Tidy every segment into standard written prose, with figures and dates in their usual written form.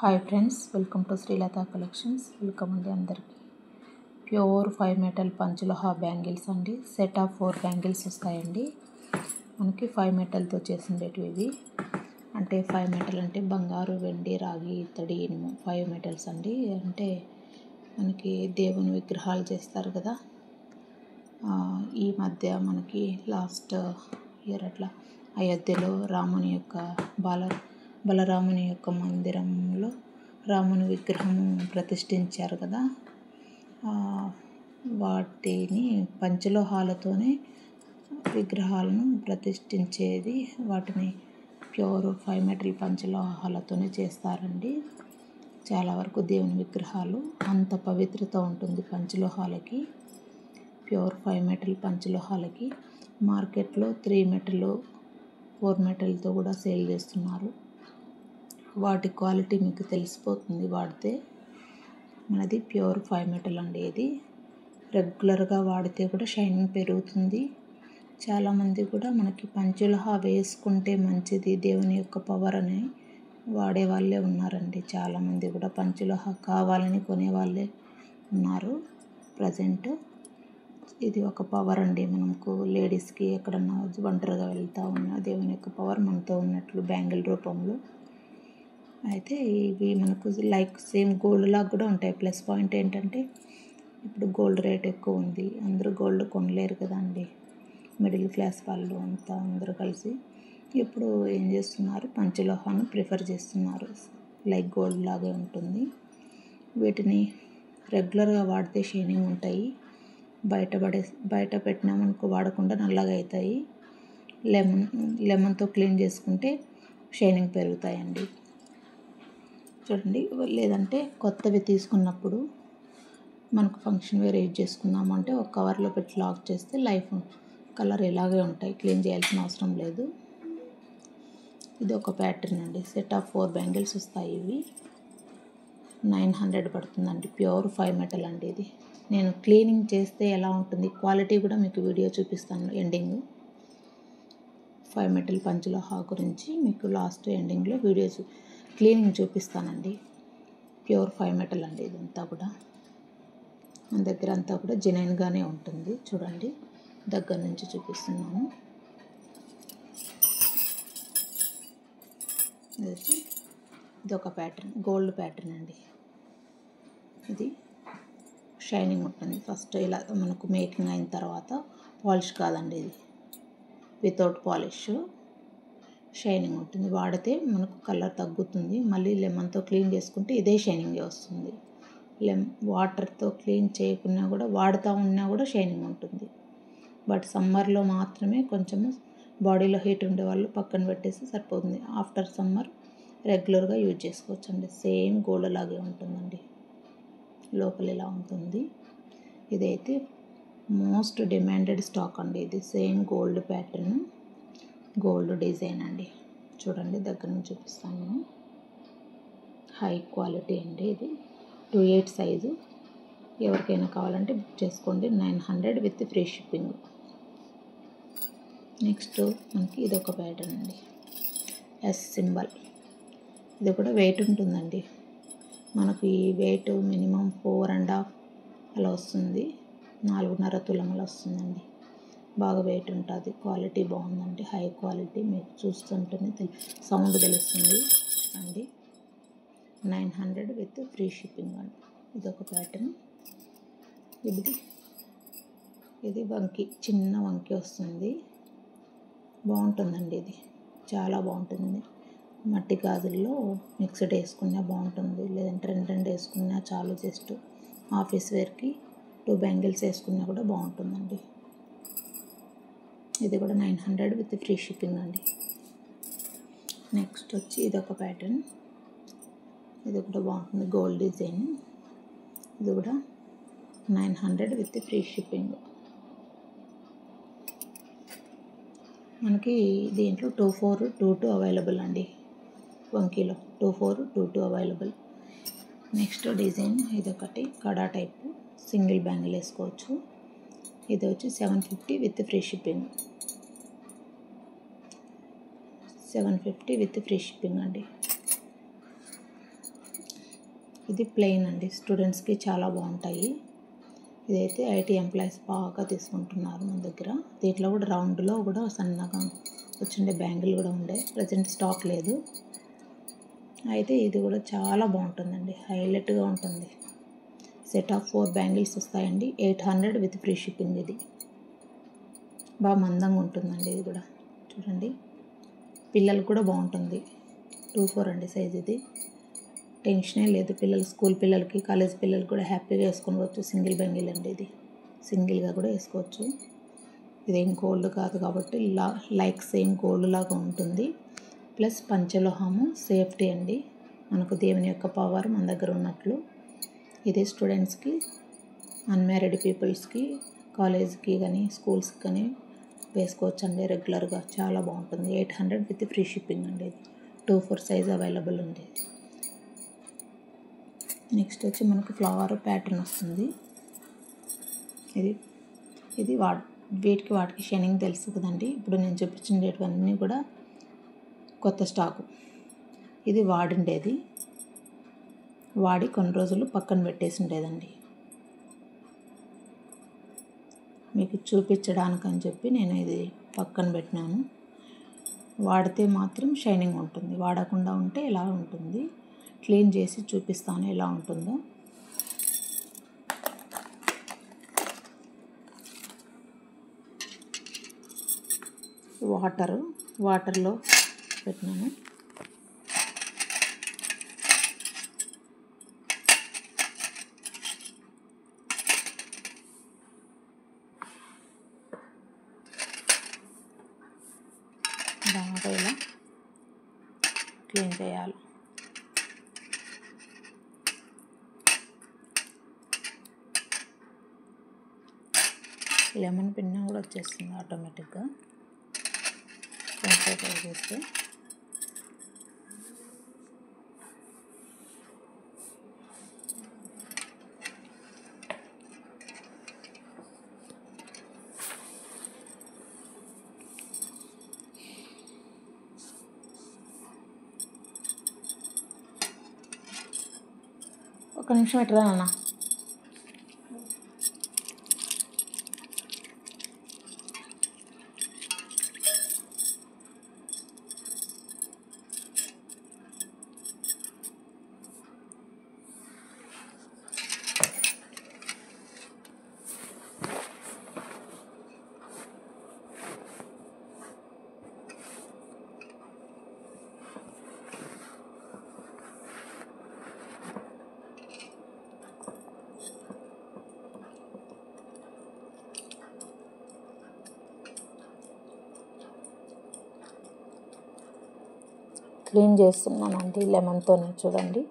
Hi friends, welcome to Srilatha collections. Welcome అండి అందరికీ. Pure 5 metal పంచలోహ bangles అండి. సెట్ ఆఫ్ 4 బ్యాంగిల్స్ వస్తాయండి. మనకి 5 మెటల్తో చేసిండేటివి ఇవి. అంటే 5 మెటల్ అంటే బంగారు, వెండి, రాగి, ఇత్తడి, ఇనుము 5 మెటల్స్ అండి. అంటే మనకి దేవుని విగ్రహాలు చేస్తారు కదా. ఈ మధ్య మనకి లాస్ట్ ఇయర్ అట్లా అయోధ్యలో రాముని యొక్క బలరాముని యొక్క మందిరంలో రాముని విగ్రహము ప్రతిష్ఠించారు కదా. వాటిని పంచలోహాలతోనే విగ్రహాలను ప్రతిష్ఠించేది. వాటిని ప్యూర్ 5 మెటల్ పంచలోహాలతోనే చేస్తారండి. చాలా వరకు దేవుని విగ్రహాలు అంత పవిత్రత ఉంటుంది పంచలోహాలకి. ప్యూర్ 5 మెటల్ పంచలోహాలకి మార్కెట్లో 3 మెటల్ 4 మెటల్తో కూడా సేల్ చేస్తున్నారు. వాటి క్వాలిటీ మీకు తెలిసిపోతుంది వాడితే. మనది ప్యూర్ 5 మెటల్ అండి. ఇది రెగ్యులర్గా వాడితే కూడా షైనింగ్ పెరుగుతుంది. చాలామంది కూడా మనకి పంచలోహ వేసుకుంటే మంచిది, దేవుని యొక్క పవర్ అని వాడే వాళ్ళే ఉన్నారండి. చాలామంది కూడా పంచలోహ కావాలని కొనే వాళ్ళే ఉన్నారు ప్రజెంట్. ఇది ఒక పవర్ అండి. మనకు లేడీస్కి ఎక్కడన్నా ఒంటరిగా వెళ్తూ ఉన్నా దేవుని యొక్క పవర్ మనతో ఉన్నట్లు బ్యాంగిల్ రూపంలో. అయితే ఇవి మనకు లైక్ సేమ్ గోల్డ్ లాగా కూడా ఉంటాయి. ప్లస్ పాయింట్ ఏంటంటే ఇప్పుడు గోల్డ్ రేట్ ఎక్కువ ఉంది, అందరూ గోల్డ్ కొనలేరు కదా అండి. మిడిల్ క్లాస్ వాళ్ళు అంతా అందరూ కలిసి ఇప్పుడు ఏం చేస్తున్నారు, పంచలోహాన్ని ప్రిఫర్ చేస్తున్నారు. లైక్ గోల్డ్ లాగే ఉంటుంది. వీటిని రెగ్యులర్గా వాడితే షైనింగ్ ఉంటాయి. బయట పెట్టినామనుకో వాడకుండా నల్లగా అవుతాయి. లెమన్తో క్లీన్ చేసుకుంటే షైనింగ్ పెరుగుతాయండి. చూడండి. లేదంటే కొత్తవి తీసుకున్నప్పుడు మనకు ఫంక్షన్ వేర్ యూజ్ చేసుకున్నామంటే ఒక కవర్లో పెట్టి లాక్ చేస్తే లైఫ్ కలర్ ఇలాగే ఉంటాయి, క్లీన్ చేయాల్సిన అవసరం లేదు. ఇది ఒక ప్యాటర్న్ అండి. సెట్ ఆఫ్ 4 బ్యాంగిల్స్ వస్తాయి. ఇవి 900 పడుతుందండి. ప్యూర్ 5 మెటల్ అండి. ఇది నేను క్లీనింగ్ చేస్తే ఎలా ఉంటుంది క్వాలిటీ కూడా మీకు వీడియో చూపిస్తాను ఎండింగ్. 5 మెటల్ పంచలోహ గురించి మీకు లాస్ట్ ఎండింగ్లో క్లీనింగ్ చూపిస్తానండి. ప్యూర్ 5 మెటల్ అండి. ఇదంతా కూడా మన దగ్గర అంతా కూడా జెన్యున్గానే ఉంటుంది. చూడండి, దగ్గర నుంచి చూపిస్తున్నాను. ఇది ఒక ప్యాటర్న్, గోల్డ్ ప్యాటర్న్ అండి. ఇది షైనింగ్ ఉంటుంది. ఫస్ట్ ఇలా మనకు మేకింగ్ అయిన తర్వాత పాలిష్ కాదండి, ఇది వితౌట్ పాలిష్ షైనింగ్ ఉంటుంది. వాడితే మనకు కలర్ తగ్గుతుంది. మళ్ళీ లెమన్తో క్లీన్ చేసుకుంటే ఇదే షైనింగ్ వస్తుంది. వాటర్తో క్లీన్ చేయకున్నా కూడా వాడుతూ ఉన్నా కూడా షైనింగ్ ఉంటుంది. బట్ సమ్మర్లో మాత్రమే కొంచెము బాడీలో హీట్ ఉండే వాళ్ళు పక్కన పెట్టేసి సరిపోతుంది. ఆఫ్టర్ సమ్మర్ రెగ్యులర్గా యూజ్ చేసుకోవచ్చు అండి. సేమ్ గోల్డ్ లాగే ఉంటుందండి. లోపల ఇలా ఉంటుంది. ఇదైతే మోస్ట్ డిమాండెడ్ స్టాక్ అండి. ఇది same gold pattern, gold design అండి. చూడండి, దగ్గర నుంచి చూపిస్తాను. హై క్వాలిటీ అండి. ఇది 28 సైజు. ఎవరికైనా కావాలంటే బుక్ చేసుకోండి. 900 విత్ ఫ్రీ షిప్పింగ్. నెక్స్ట్ మనకి ఇదొక ప్యాటర్న్ అండి. Yes symbol. ఇది కూడా వెయిట్ ఉంటుందండి. మనకు ఈ వెయిట్ మినిమం 4.5 అలా వస్తుంది. 4.5 తులములు వస్తుందండి. బాగా వెయిట్ ఉంటుంది. క్వాలిటీ బాగుందండి. High quality. మీకు చూస్తుంటేనే సౌండ్ తెలుస్తుంది అండి. 900 విత్ ఫ్రీ షిప్పింగ్ అండి. ఇదొక ప్యాటర్న్. ఇది వంకి, చిన్న వంకి వస్తుంది. బాగుంటుందండి. ఇది చాలా బాగుంటుంది. మట్టి గాజుల్లో మిక్స్డ్ వేసుకున్నా బాగుంటుంది. లేదంటే రెండు వేసుకున్నా చాలు. జస్ట్ ఆఫీస్ వేర్కి 2 బ్యాంగిల్స్ వేసుకున్నా కూడా బాగుంటుందండి. ఇది కూడా 900 విత్ ఫ్రీ షిప్పింగ్ అండి. నెక్స్ట్ వచ్చి ఇదొక ప్యాటర్న్. ఇది కూడా బాగుంటుంది. Gold design. ఇది కూడా 900 విత్ ఫ్రీ షిప్పింగ్. మనకి దీంట్లో 2422 అవైలబుల్ అండి. వంకీలో 2422 అవైలబుల్. నెక్స్ట్ డిజైన్ ఇదొకటి కడా టైపు సింగిల్ బ్యాంగిల్ వేసుకోవచ్చు. ఇది వచ్చి 750 with free shipping. 750 with free shipping అండి. ఇది ప్లెయిన్ అండి, స్టూడెంట్స్కి చాలా బాగుంటాయి. ఇదైతే ఐటీ ఎంప్లాయీస్ బాగా తీసుకుంటున్నారు మన దగ్గర. దీంట్లో కూడా రౌండ్లో కూడా సన్నగా వచ్చిండే బ్యాంగిల్ కూడా ఉండే, ప్రజెంట్ స్టాక్ లేదు. అయితే ఇది కూడా చాలా బాగుంటుందండి, హైలైట్గా ఉంటుంది. సెట్ ఆఫ్ 4 బ్యాంగిల్స్ వస్తాయండి. 800 విత్ ఫ్రీ షిప్పింగ్. ఇది బాగా మందంగా ఉంటుందండి. ఇది కూడా చూడండి, పిల్లలకు కూడా బాగుంటుంది. 2/4 అండి సైజ్. ఇది టెన్షనే లేదు, పిల్లలు స్కూల్ పిల్లలకి కాలేజ్ పిల్లలకి కూడా హ్యాపీగా వేసుకోవచ్చు. సింగిల్ బ్యాంగిల్ అండి, ఇది సింగిల్గా కూడా వేసుకోవచ్చు. ఇదేం గోల్డ్ కాదు కాబట్టి లైక్ సేమ్ గోల్డ్ లాగా ఉంటుంది. ప్లస్ పంచలోహము, సేఫ్టీ అండి, మనకు దేవుని యొక్క పవర్ మన దగ్గర ఉన్నట్లు. ఇది స్టూడెంట్స్కి, అన్మ్యారీడ్ పీపుల్స్కి, కాలేజ్కి కానీ స్కూల్స్కి కానీ వేసుకోవచ్చు అండి రెగ్యులర్గా. చాలా బాగుంటుంది. 800 విత్ ఫ్రీ షిప్పింగ్ అండి. ఇది 2/4 సైజ్ అవైలబుల్ ఉంది. నెక్స్ట్ వచ్చి మనకు ఫ్లవర్ ప్యాటర్న్ వస్తుంది. ఇది వాటికి షైనింగ్ తెలుసు కదండి. ఇప్పుడు నేను చూపించినవన్నీ కూడా కొత్త స్టాకు. ఇది వాడిండేది, వాడి కొన్ని రోజులు పక్కన పెట్టేసి ఉండేదండి. మీకు చూపించడానికని చెప్పి నేను ఇది పక్కన పెట్టినాను. వాడితే మాత్రం షైనింగ్ ఉంటుంది, వాడకుండా ఉంటే ఎలా ఉంటుంది. క్లీన్ చేసి చూపిస్తాను ఎలా ఉంటుందో. వాటర్లో పెట్టినాను. బాగా ఇలా క్లీన్ చేయాలి. లెమన్ పిన్న కూడా వచ్చేస్తుంది ఆటోమేటిక్గా ట్రై చేస్తే. ఒక నిమిషం ఎట్లా అన్న. క్లీన్ చేస్తున్నానండి లెమన్తోనే, చూడండి.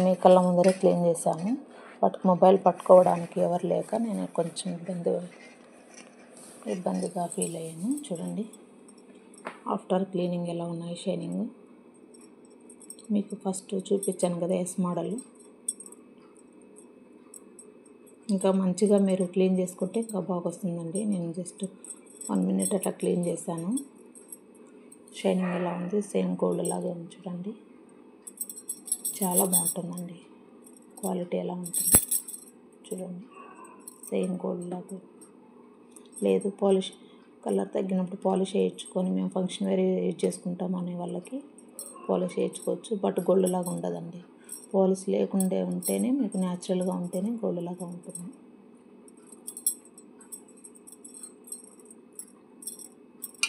మీ కళ్ళ ముందరే క్లీన్ చేశాను. మొబైల్ పట్టుకోవడానికి ఎవరు లేక నేను కొంచెం ఇబ్బందిగా ఫీల్ అయ్యాను. చూడండి ఆఫ్టర్ క్లీనింగ్ ఎలా ఉన్నాయి షైనింగ్. మీకు ఫస్ట్ చూపించాను కదా ఎస్ మోడల్. ఇంకా మంచిగా మీరు క్లీన్ చేసుకుంటే ఇంకా బాగా వస్తుందండి. నేను జస్ట్ 1 మినిట్ అట్లా క్లీన్ చేశాను. షైనింగ్ ఎలా ఉంది, సేమ్ గోల్డ్ లాగా ఉంది చూడండి. చాలా బాగుంటుందండి. క్వాలిటీ ఎలా ఉంటుంది చూడండి, సేమ్ గోల్డ్ లాగా. లేదు పాలిష్ కలర్ తగ్గినప్పుడు పాలిష్ వేయించుకొని మేము ఫంక్షన్ వేర్ యూజ్ చేసుకుంటాం అనే వాళ్ళకి పాలిష్ వేయించుకోవచ్చు. బట్ గోల్డ్ లాగా ఉండదండి. పాలిష్ లేకుండా ఉంటేనే మీకు న్యాచురల్గా ఉంటేనే గోల్డ్ లాగా ఉంటుంది.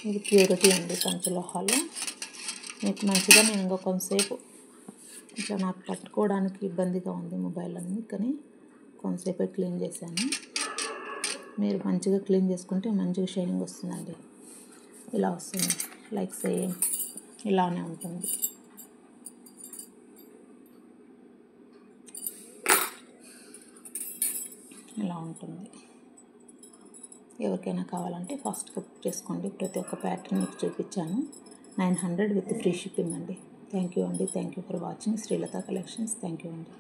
ఇది ప్యూరిటీ అండి పంచలోహాలు. మీకు మంచిగా నేను ఇంకా కొంతసేపు ఇట్లా నాకు పట్టుకోవడానికి ఇబ్బందిగా ఉంది మొబైల్ అన్ని, కానీ కొంతసేపే క్లీన్ చేశాను. మీరు మంచిగా క్లీన్ చేసుకుంటే మంచిగా షైనింగ్ వస్తుందండి. ఇలా వస్తుంది, లైక్ సేమ్ ఇలానే ఉంటుంది. ఇలా ఉంటుంది. ఎవరికైనా కావాలంటే ఫాస్ట్గా బుక్ చేసుకోండి. ప్రతి ఒక్క ప్యాటర్న్ మీకు చూపించాను. 900 విత్ ఫ్రీ షిప్పింగ్ అండి. థ్యాంక్ యూ అండి. Thank you for watching Srilatha collections. Thank you అండి.